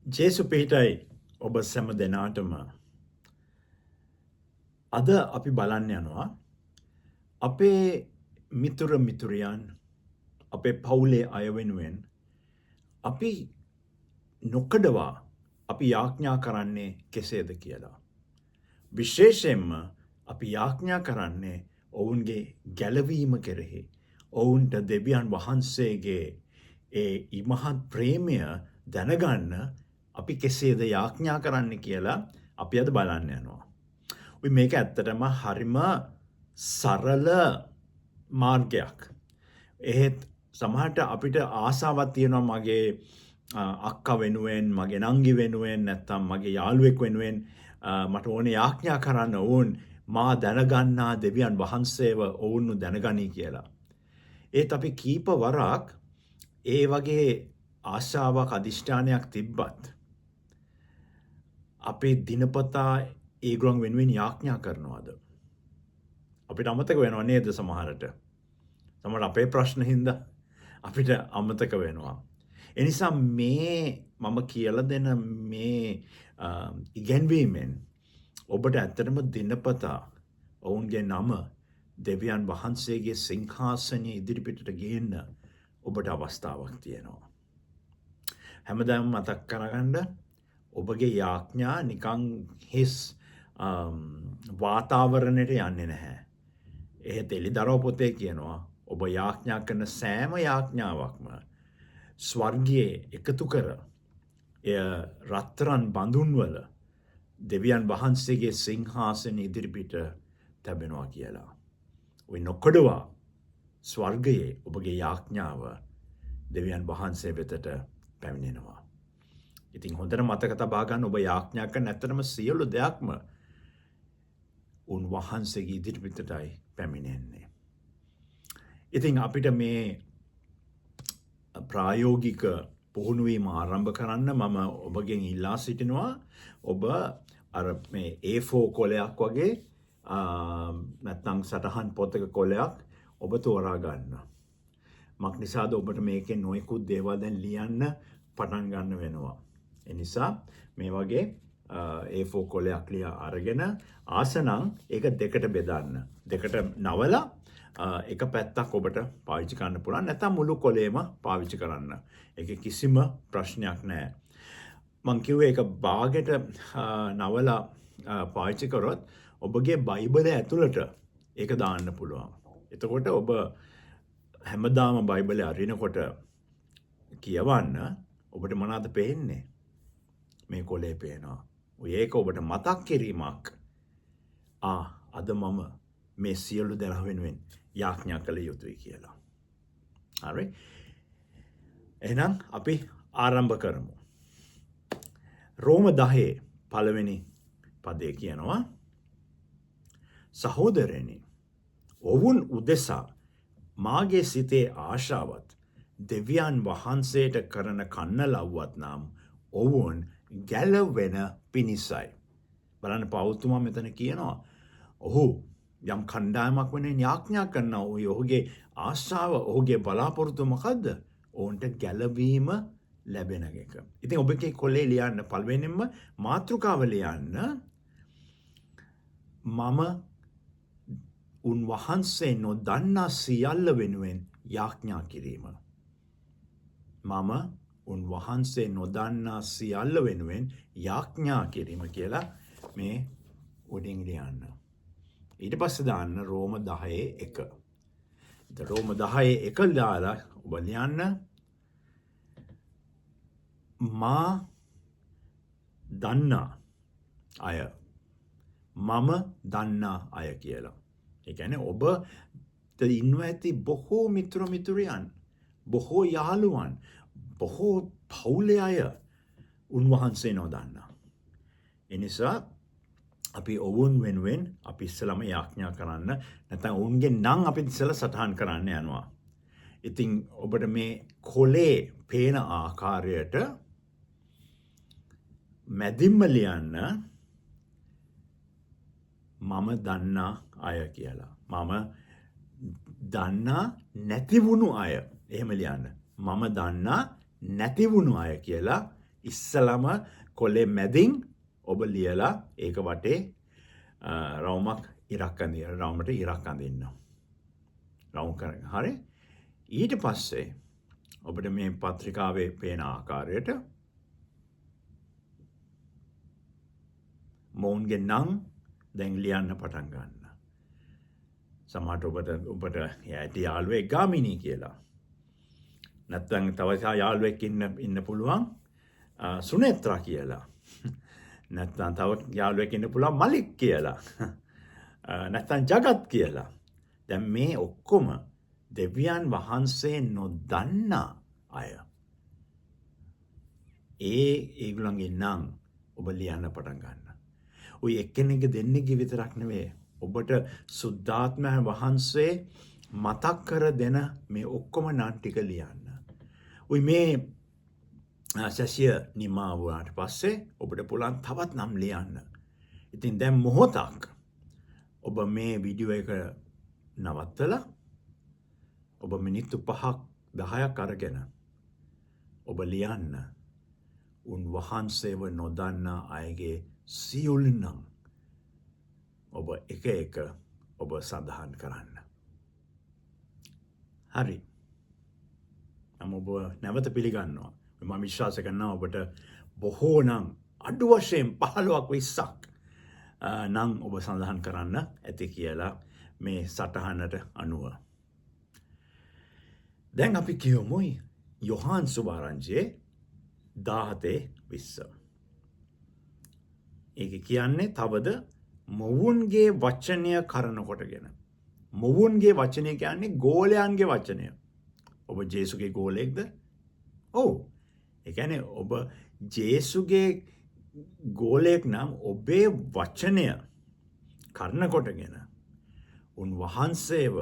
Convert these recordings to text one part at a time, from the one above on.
ජේසු පිහිටයි ඔබ සැම දෙනාටම අද අපි බලන්න යනවා අපේ මිතුර මිතුරියන් අපේ පවුලේ අය වෙනුවෙන් අපි නොකඩවා අපි යාඥා කරන්නේ කෙසේද කියලා. විශේෂයෙන්ම අපි යාඥා කරන්නේ ඔවුන්ගේ ගැලවීම කෙරෙහි. ඔවුන්ට දෙවියන් වහන්සේගේ ඒ ඉමහත් ප්‍රේමය දැනගන්න අපි කෙසේද යාඥා කරන්න කියලා අපි අද බලන්න යනවා. මේක ඇත්තටම හරිම සරල මාර්ගයක්. එහෙත් සමහරට අපිට ආසාවක් තියෙනවා මගේ අක්කා වෙනුවෙන්, මගේ නංගි වෙනුවෙන්, නැත්නම් මගේ යාළුවෙක් වෙනුවෙන් මට ඕනේ යාඥා කරන්න ඕන් මා දැනගන්නා දෙවියන් වහන්සේව ඔවුන්ව දැනගනී කියලා. ඒත් අපි කීප වරක් ඒ වගේ ආශාවක් අධිෂ්ඨානයක් තිබ්බත් අපේ දිනපතා ඒගොල්ලන් වෙනුවෙන් යාඥා කරනවාද? අපිට අමතක වෙනව නේද සමහරට? සමහර අපේ ප්‍රශ්න හින්දා අපිට අමතක වෙනවා. ඒ නිසා මේ මම කියලා දෙන මේ ඉගැන්වීමෙන් ඔබට ඇත්තටම දිනපතා ඔවුන්ගේ නම දෙවියන් වහන්සේගේ සිංහාසනයේ ඉදිරිපිටට ගේන්න ඔබට අවස්ථාවක් තියෙනවා. හැමදාම මතක් කරගන්න ඔබගේ යාඥා නිකන් හිස් වාතාවරණයට යන්නේ නැහැ. එහෙත් එළිදරව් පොතේ කියනවා ඔබ යාඥා කරන සෑම යාඥාවක්ම ස්වර්ගයේ එකතු කර එය රත්තරන් බඳුන්වල දෙවියන් වහන්සේගේ සිංහාසන ඉදිරිපිට තැබෙනවා කියලා. ඔය නොකඩවා ස්වර්ගයේ ඔබගේ යාඥාව දෙවියන් වහන්සේ වෙතට පැමිණෙනවා. ඉතින් හොඳට මතක තබා ගන්න ඔබ යාඥා කරන ඇත්තටම සියලු දෙයක්ම උන්වහන්සේගේ ඉදිරිපිටටයි පැමිණෙන්නේ. ඉතින් අපිට මේ ප්‍රායෝගික පුහුණුවීම ආරම්භ කරන්න මම ඔබගෙන් ඉල්ලා සිටිනවා ඔබ අර මේ A4 කොලයක් වගේ නැත්නම් සටහන් පොතක කොලයක් ඔබ තෝරා ගන්න. මක් නිසාද ඔබට මේකෙන් නොයෙකුත් දේවල් දැන් ලියන්න පටන් ගන්න වෙනවා. ඒ නිසා මේ වගේ A4 කොලයක් ලියා අරගෙන ආසනම් ඒක දෙකට බෙදන්න. දෙකට නවලා එක පැත්තක් ඔබට පාවිච්චි කරන්න පුළුවන්. නැත්නම් මුළු කොලේම පාවිච්චි කරන්න. ඒක කිසිම ප්‍රශ්නයක් නැහැ. මං කිව්වේ ඒක භාගයට නවලා පාවිච්චි කරොත් ඔබගේ බයිබලය ඇතුළට ඒක දාන්න පුළුවන්. එතකොට ඔබ හැමදාම බයිබලය අරිනකොට කියවන්න ඔබට මොනවද පේන්නේ? මේ කොලේ පේනවා. ඒක ඔබට මතක් කිරීමක්. අද මම මේ සියලු දරහ වෙනුවෙන් යාඥා කළ යුතුයි කියලා. හරි. එහෙනම් අපි ආරම්භ කරමු. රෝම 10 පළවෙනි පදේ කියනවා සහෝදරයනි ඔවුන් උදෙසා මාගේ සිතේ ආශාවත් දෙවියන් වහන්සේට කරන කන්න ලව්වත් නම් ඔවුන් ගැලවෙන පිණිසයි. බලන්න පෞතුමා මෙතන කියනවා ඔහු යම් කණ්ඩායමක් වෙනුවෙන් යාඥා කරනවා. ඔහුගේ ආශාව ඔහුගේ බලාපොරොත්තු මොකද්ද? ඔවුන්ට ගැලවීම ලැබෙන එක. ඉතින් ඔබගේ කොලේ ලියන්න පළවෙනින්ම මාතෘකාව ලියන්න මම උන්වහන්සේ නොදන්නා සියල්ල වෙනුවෙන් යාඥා කිරීම. මම උන්වහන්සේ නොදන්නා සියල්ල වෙනුවෙන් යාඥා කිරීම කියලා මේ උඩින් ලියන්න. ඊට පස්සේ දාන්න රෝම 10:1. රෝම 10:1 දාලා ඔබ ලියන්න මා දන්නා අය මම දන්නා අය කියලා. ඒ කියන්නේ ඔබ ඉන්නවා ඇති බොහෝ මිතුරු මිතුරියන්, බොහෝ යාළුවන්, බොහෝ පවුලේ අය උන්වහන්සේ නොදන්නා. ඒ නිසා අපි ඔවුන් වෙනුවෙන් අපි ඉස්සලම යාඥා කරන්න නැත්නම් ඔවුන්ගේ නම් අපි ඉස්සලා සටහන් කරන්න යනවා. ඉතින් ඔබට මේ කොලේ පේන ආකාරයට මැදින්ම ලියන්න මම දන්නා අය කියලා. මම දන්නා නැති වුණු අය. එහෙම ලියන්න. මම දන්නා නැති වුණු අය කියලා ඉස්සලම කොලේ මැදින් ඔබ ලියලා ඒක වටේ රවුමක් ඉරක් අඳින්න රවුමට ඉරක් අඳින්න. රවුම් කරගෙන හරි. ඊට පස්සේ ඔබට මේ පත්‍රිකාවේ පේන ආකාරයට මොවුන්ගේ නම් දැන් ලියන්න පටන් ගන්න. සමහරට ඔබට ඇති යාළුවෙක් ගාමිණී කියලා. නැත්නම් තව යාළුවෙක් ඉන්න පුළුවන් සුනේත්‍රා කියලා. නැත්නම් තව යාළුවෙක් ඉන්න පුළුවන් මලික් කියලා. නැත්නම් ජගත් කියලා. දැන් මේ ඔක්කොම දෙවියන් වහන්සේ නොදන්න අය. ඒගොල්ලන්ගේ නම් ඔබ ලියන්න පටන් ගන්න. ඔය එක්කෙනෙක්ගේ දෙන්නෙක්ගේ විතරක් නෙවෙයි. ඔබට සුද්ධාත්මයන් වහන්සේ මතක් කර දෙන මේ ඔක්කොම නම් ටික ලියන්න. ඔය මේ සැසිය නිමා වුණාට පස්සේ ඔබට පුළුවන් තවත් නම් ලියන්න. ඉතින් දැන් මොහොතක් ඔබ මේ වීඩියෝ එක නවත්තලා ඔබ මිනිත්තු 5ක් 10ක් අරගෙන ඔබ ලියන්න උන්වහන්සේව නොදන්න අයගේ සියලු නම් ඔබ එක ඔබ සඳහන් කරන්න. හරි. ඔබ නැවත පිළිගන්නවා. මම විශ්වාස කරනවා ඔබට බොහෝ නම් අඩු වශයෙන් 15ක් 20ක් නම් ඔබ සඳහන් කරන්න ඇති කියලා මේ සටහනට අනුව. දැන් අපි කියමු යොහාන් සුභාරංචියේ 17:20. ඒක කියන්නේ තවද මොවුන්ගේ වචනය කරන කොටගෙන. මොවුන්ගේ වචනය කියන්නේ ගෝලයන්ගේ වචනය. ඔබ ජේසුගේ ගෝලයෙක්ද? ඔව්. ඒ කියන්නේ ඔබ ජේසුගේ ගෝලයෙක් නම් ඔබේ වචනය කරන කොටගෙන උන්වහන්සේව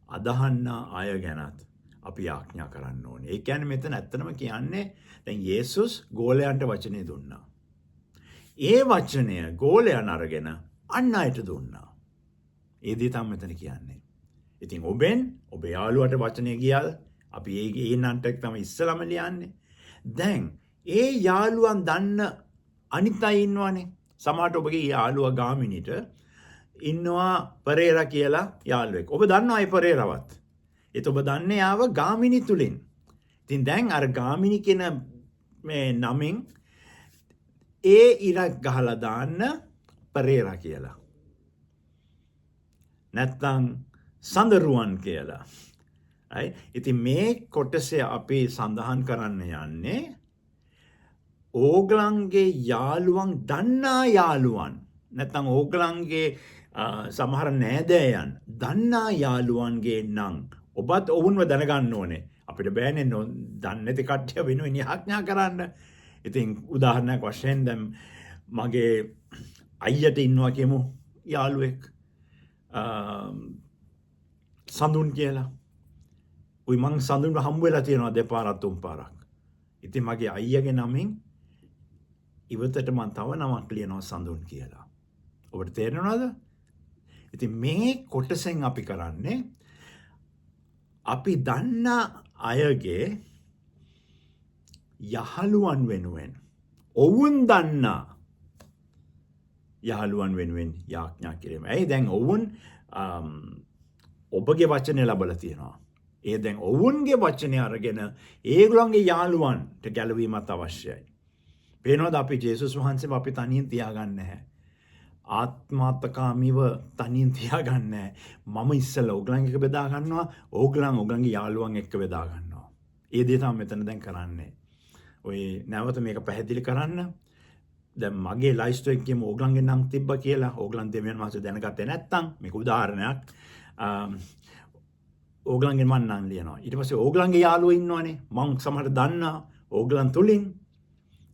අදහන්න අය ගැනත් අපි ආඥා කරන්න ඕනේ. ඒ කියන්නේ මෙතන ඇත්තටම කියන්නේ දැන් යේසුස් ගෝලයන්ට වචනේ දුන්නා. ඒ වචනය ගෝලයන් අරගෙන අන් අයට දුන්නා. ඒ දේ තමයි මෙතන කියන්නේ. ඉතින් ඔබෙන් ඔබ යාළුවට වචනේ ගියාද? අපි ඒ නන්ට තමයි ඉස්සලම ලියන්නේ. දැන් ඒ යාළුවන් දන්න අනිත් අය ඉන්නවනේ. සමහරට ඔබගේ යාළුවා ගාමිණිට ඉන්නවා පෙරේරා කියලා යාළුවෙක්. ඔබ දන්නවා ඒ පෙරේරාවත්. ඒත් ඔබ දන්නේ ආව ගාමිණි තුලින්. ඉතින් දැන් අර ගාමිණි කියන මේ නමින් ඒ ඉරක් ගහලා දාන්න පෙරේරා කියලා. නැත්තම් සඳරුවන් කියලා. ඉතින් මේ කොටසේ අපි සඳහන් කරන්න යන්නේ ඕගලන්ගේ යාළුවන් දන්නා යාළුවන් නැත්තම් ඕගලන්ගේ සමහර නෑදෑයන් දන්නා යාළුවන්ගේ නම් ඔබත් ඔවුන්ව දැනගන්න ඕනේ. අපිට බෑනේ දන්නේ නැති කට්ටිය වෙනුවෙන් යාඥා කරන්න. ඉතින් උදාහරණයක් වශයෙන් දැන් මගේ අයියට ඉන්නවා කියමු යාළුවෙක් සඳුන් කියලා. උයි මං සඳුන්ව හම්බ වෙලා තියෙනවා දෙපාරක් තුන් පාරක්. ඉතින් මගේ අයියාගේ නමින් ඉවතට මං තව නමක් ලියනවා සඳුන් කියලා. ඔබට තේරෙනවද? ඉතින් මේ කොටසෙන් අපි කරන්නේ අපි දන්න අයගේ යහළුවන් වෙනුවෙන් ඔවුන් දන්නා යහළුවන් වෙනුවෙන් යාඥා කිරීම. ඇයි දැන් ඔවුන් ඔබගේ වචනේ ලබලා තියෙනවා. ඒ දැන් ඔවුන්ගේ වචනේ අරගෙන ඒගොල්ලන්ගේ යාළුවන්ට ගැලවීමත් අවශ්‍යයි. පේනවද අපි ජේසුස් වහන්සේව අපි තනියෙන් තියාගන්නේ නැහැ. ආත්මාර්ථකාමීව තනියෙන් තියාගන්නේ නැහැ. මම ඉස්සෙල්ලා ඕගොල්ලන් එක්ක බෙදා ගන්නවා. ඕගොල්ලන් ඕගොල්ලන්ගේ යාළුවන් එක්ක බෙදා ගන්නවා. ඒ දේ තමයි මෙතන දැන් කරන්නේ. ඔය නැවත මේක පැහැදිලි කරන්න. දැන් මගේ ලයිස්ට් එකේ කියමු ඕගොල්ලන්ගේ නම් තිබ්බා කියලා. ඕගොල්ලන් දෙවියන් වහන්සේ දැනගත්තේ නැත්නම් මේක උදාහරණයක්. ඕගොල්ලන්ගේ මන් නම් ලියනවා. ඊට පස්සේ ඕගොල්ලන්ගේ යාළුවෝ ඉන්නවනේ. මං සමහරට දන්නා ඕගොල්ලන් තුලින්.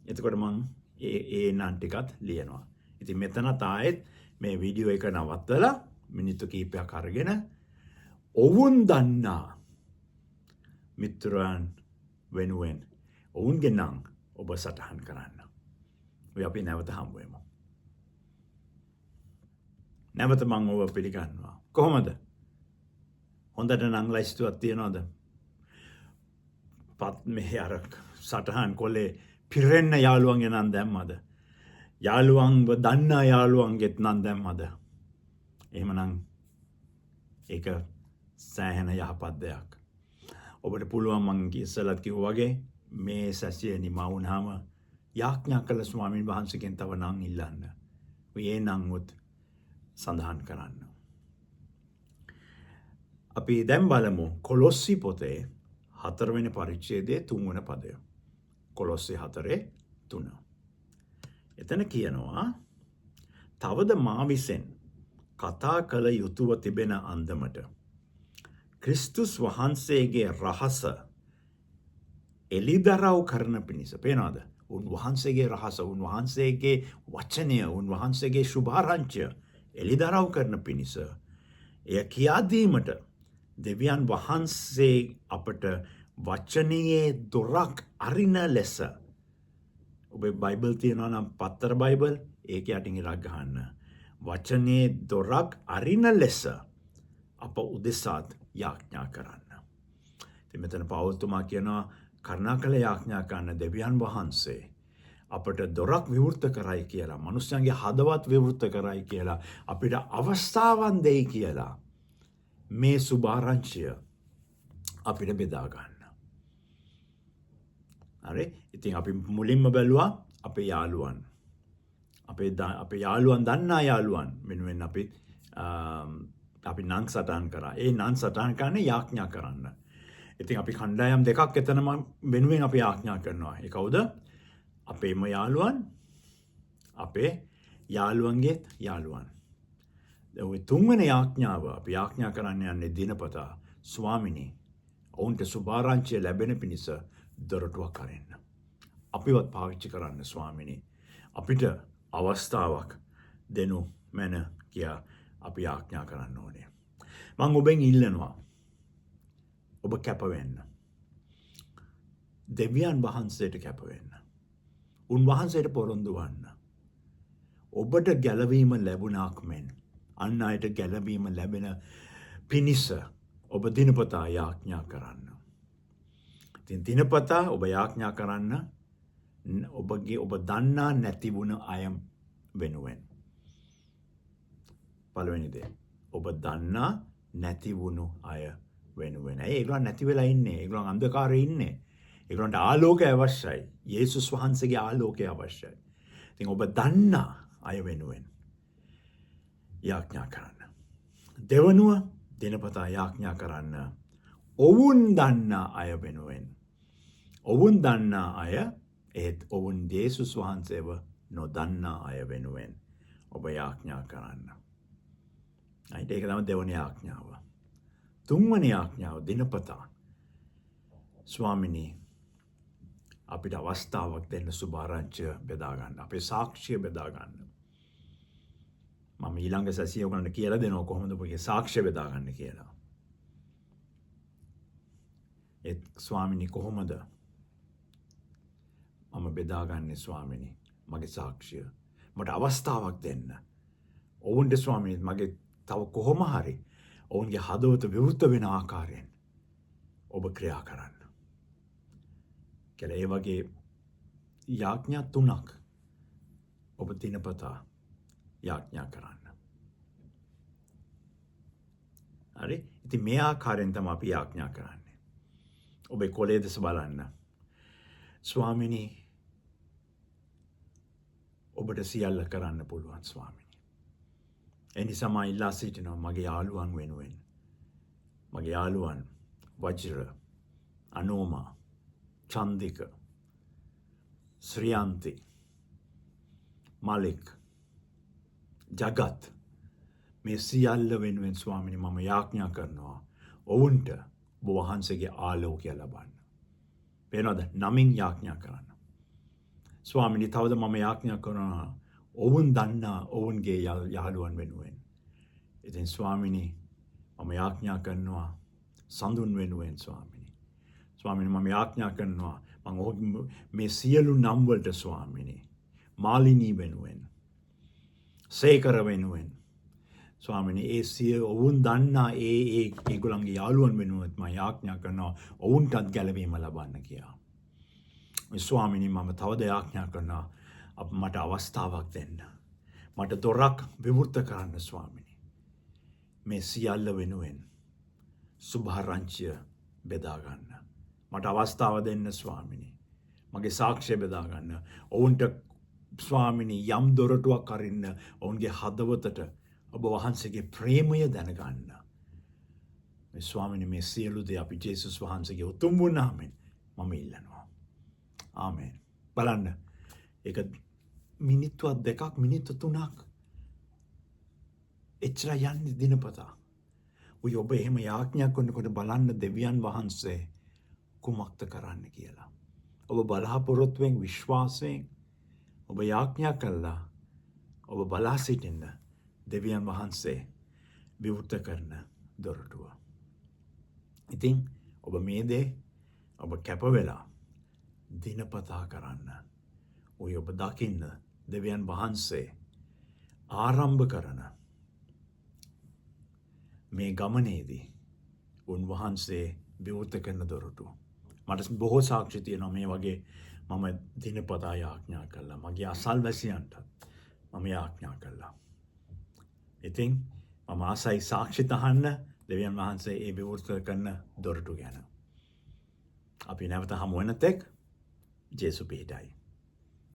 එතකොට මං ඒ නම් ටිකත් ලියනවා. ඉතින් මෙතනත් ආයෙත් මේ වීඩියෝ එක නවත්තලා මිනිත්තු කිහිපයක් අරගෙන ඔවුන් දන්නා මිත්‍රයන් වෙනුවෙන් ඔවුන්ගේ නම් ඔබ සටහන් කරන්න. ඔය අපි නැවත හම්බ වෙමු. නැවත මම ඔබ පිළිගන්නවා. කොහොමද? හොඳට නම් ලයිස්තුවක් තියනවද? පත් මෙහෙ අර සටහන් කොලේ පිරෙන්න යාළුවන්ගේ නම් දැම්මද? යාළුවන්ව දන්නා යාළුවන්ගෙත් නම් දැම්මද? එහෙමනම් ඒක සෑහෙන යහපත් දෙයක්. ඔබට පුළුවන් මං ඉස්සෙල්ලත් කිව්වා වගේ මේ සැසිය නිමා වුණාම යාඥා කළ ස්වාමීන් වහන්සේගෙන් තව නම් ඉල්ලන්න. ඔය නම්වත් සඳහන් කරන්න. අපි දැන් බලමු කොලොස්සි පොතේ 4 වෙනි පරිච්ඡේදයේ 3 වෙනි පදය. කොලොස්සි 4:3. එතන කියනවා තවද මා විසින් කතා කළ යුතුව තිබෙන අන්දමට ක්‍රිස්තුස් වහන්සේගේ රහස එළිදරව් කරන පිණිස. පේනවද? උන්වහන්සේගේ රහස, උන්වහන්සේගේ වචනය, උන්වහන්සේගේ ශුභාරංචිය එළිදරව් කරන පිණිස එය කියා දීමට දෙවියන් වහන්සේ අපට වචනයේ දොරක් අරින ලෙස. ඔබේ බයිබල් තියෙනවා නම් පත්තර බයිබල් ඒක යටින් ඉරක් ගහන්න. වචනයේ දොරක් අරින ලෙස අප උදෙසාත් යාඥා කරන්න. ඉතින් මෙතන පෞල්තුමා කියනවා කරුණාකර යාඥා කරන දෙවියන් වහන්සේ අපට දොරක් විවෘත කරයි කියලා, මනුස්සයන්ගේ හදවත් විවෘත කරයි කියලා, අපිට අවස්ථාවන් දෙයි කියලා මේ සුභාරංචිය අපිට බෙදා ගන්න. හරි? ඉතින් අපි මුලින්ම බැලුවා අපේ යාළුවන්. අපේ යාළුවන් දන්නා යාළුවන් වෙනුවෙන් අපි නම් සටහන් කරා. ඒ නම් සටහන් කරන්නේ යාඥා කරන්න. ඉතින් අපි කණ්ඩායම් දෙකක් එතනම වෙනුවෙන් අපි යාඥා කරනවා. ඒ කවුද? අපේම යාළුවන්, අපේ යාළුවන්ගේ යාළුවන්. දැන් තුන්වෙනි යාඥාව අපි යාඥා කරන්න යන්නේ දිනපතා ස්වාමිනී ඔවුන්ට සුභාරංචිය ලැබෙන පිණිස දොරටුවක් අරින්න. අපිවත් පාවිච්චි කරන්න ස්වාමිනී. අපිට අවස්ථාවක් දෙනු මැන කියා අපි යාඥා කරන්න ඕනේ. මම ඔබෙන් ඉල්ලනවා ඔබ කැප වෙන්න. දෙවියන් වහන්සේට කැප වෙන්න. උන්වහන්සේට පොරොන්දු වන්න. ඔබට ගැලවීම ලැබුණාක් මෙන් අන් අයට ගැලවීම ලැබෙන පිණිස ඔබ දිනපතා යාඥා කරන්න. ඉතින් දිනපතා ඔබ යාඥා කරන්න ඔබ දන්නා නැති වුණ අය වෙනුවෙන්. පළවෙනි දේ ඔබ දන්නා නැති වුණු අය වෙනුවෙන්. ඒගොල්ලන් නැති වෙලා ඉන්නේ. ඒගොල්ලන් අන්ධකාරයේ ඉන්නේ. ඒගොල්ලන්ට ආලෝකය අවශ්‍යයි. යේසුස් වහන්සේගේ ආලෝකය අවශ්‍යයි. ඉතින් ඔබ දන්නා අය වෙනුවෙන් යාඥා කරන්න. දෙවනුව දිනපතා යාඥා කරන්න ඔවුන් දන්නා අය වෙනුවෙන්. ඔවුන් දන්නා අය ඒත් ඔවුන් යේසුස් වහන්සේව නොදන්නා අය වෙනුවෙන් ඔබ යාඥා කරන්න. ඒක තමයි දෙවන යාඥාව. තුන්වෙනි යාඥාව දිනපතා ස්වාමිනී අපිට අවස්ථාවක් දෙන්න සුභාරංචිය බෙදා ගන්න. අපේ සාක්ෂිය බෙදා ගන්න. මම ඊළඟ සැසිය ඔයගොල්ලන්ට කියලා දෙනවා කොහොමද ඔබගේ සාක්ෂිය බෙදා ගන්න කියලා. ස්වාමිනී කොහොමද මම බෙදාගන්නේ ස්වාමිනී මගේ සාක්ෂිය. මට අවස්ථාවක් දෙන්න. ඔවුන්ට ස්වාමිනී මගේ තව කොහොම හරි ඔවුන්ගේ හදවත විවෘත වෙන ආකාරයෙන් ඔබ ක්‍රියා කරන්න. කියලා ඒ වගේ යාඥා 3ක් ඔබ දිනපතා යාඥා කරන්න. හරි? ඉතින් මේ ආකාරයෙන් තමයි අපි යාඥා කරන්නේ. ඔබේ කොලේ දෙස බලන්න. ස්වාමිනී ඔබට සියල්ල කරන්න පුළුවන් ස්වාමිනී. එනිසා මම ඉල්ලා සිටිනවා මගේ යාළුවන් වෙනුවෙන්. මගේ යාළුවන් වජිර, අනෝමා, චන්දික, ශ්‍රියන්ති, මලික්, ජගත් මේ සියල්ල වෙනුවෙන් ස්වාමිනී මම යාඥා කරනවා ඔවුන්ට ඔබ වහන්සේගේ ආලෝකය ලබන්න. පේනවද? නමින් යාඥා කරන්න. ස්වාමිනී තවද මම යාඥා කරනවා ඔවුන් දන්නා ඔවුන්ගේ යහළුවන් වෙනුවෙන්. ඉතින් ස්වාමිනී මම යාඥා කරනවා සඳුන් වෙනුවෙන් ස්වාමිනී. ස්වාමිනී මම යාඥා කරනවා මම මේ සියලු නම් වලට ස්වාමිනී මාලිනී වෙනුවෙන්, සේකර වෙනුවෙන් ස්වාමිනී ඒ සිය ඔවුන් දන්නා ඒගොල්ලන්ගේ යාළුවන් වෙනුවෙන් මම යාඥා කරනවා ඔවුන්ටත් ගැලවීම ලබන්න කියලා. ස්වාමිනී මම තවද යාඥා කරනවා මට අවස්ථාවක් දෙන්න. මට දොරක් විවෘත කරන්න ස්වාමිනී. මේ සියල්ල වෙනුවෙන් සුභාරංචිය බෙදාගන්න. මට අවස්ථාව දෙන්න ස්වාමිනී. මගේ සාක්ෂය බෙදාගන්න. ඔවුන්ට ස්වාමිනී යම් දොරටුවක් අරින්න ඔවුන්ගේ හදවතට ඔබ වහන්සේගේ ප්‍රේමය දැනගන්න. මේ ස්වාමිනී මේ සියලු දේ අපි ජේසුස් වහන්සේගේ උතුම් වූ නාමයෙන් මම ඉල්ලනවා. ආමේන්. බලන්න. ඒක මිනිත්තුවක් දෙකක් මිනිත්තු 3ක් එච්චර යන්නේ දිනපතා. ඔබ එහෙම යාඥා කරනකොට බලන්න දෙවියන් වහන්සේ කුමක්ද කරන්න කියලා. ඔබ බලාපොරොත්තුවෙන් විශ්වාසයෙන් ඔබ යාඥා කළා ඔබ බලා සිටින්න දෙවියන් වහන්සේ විවෘත කරන දොරටුව. ඉතින් ඔබ මේ දේ ඔබ කැප වෙලා දිනපතා කරන්න. ඔබ දකින්න දෙවියන් වහන්සේ ආරම්භ කරන මේ ගමනේදී උන්වහන්සේ විවෘත කරන දොරටුව. මට බොහෝ සාක්ෂි තියෙනවා මේ වගේ මම දිනපතා යාඥා කළා. මගේ අසල්වැසියන්ට මම යාඥා කළා. ඉතින් මම ආසයි සාක්ෂි තහන්න දෙවියන් වහන්සේ ඒ විවෘත කරන දොරටු ගැන. අපි නැවත හමු වෙන තෙක් ජේසු පිහිටයි.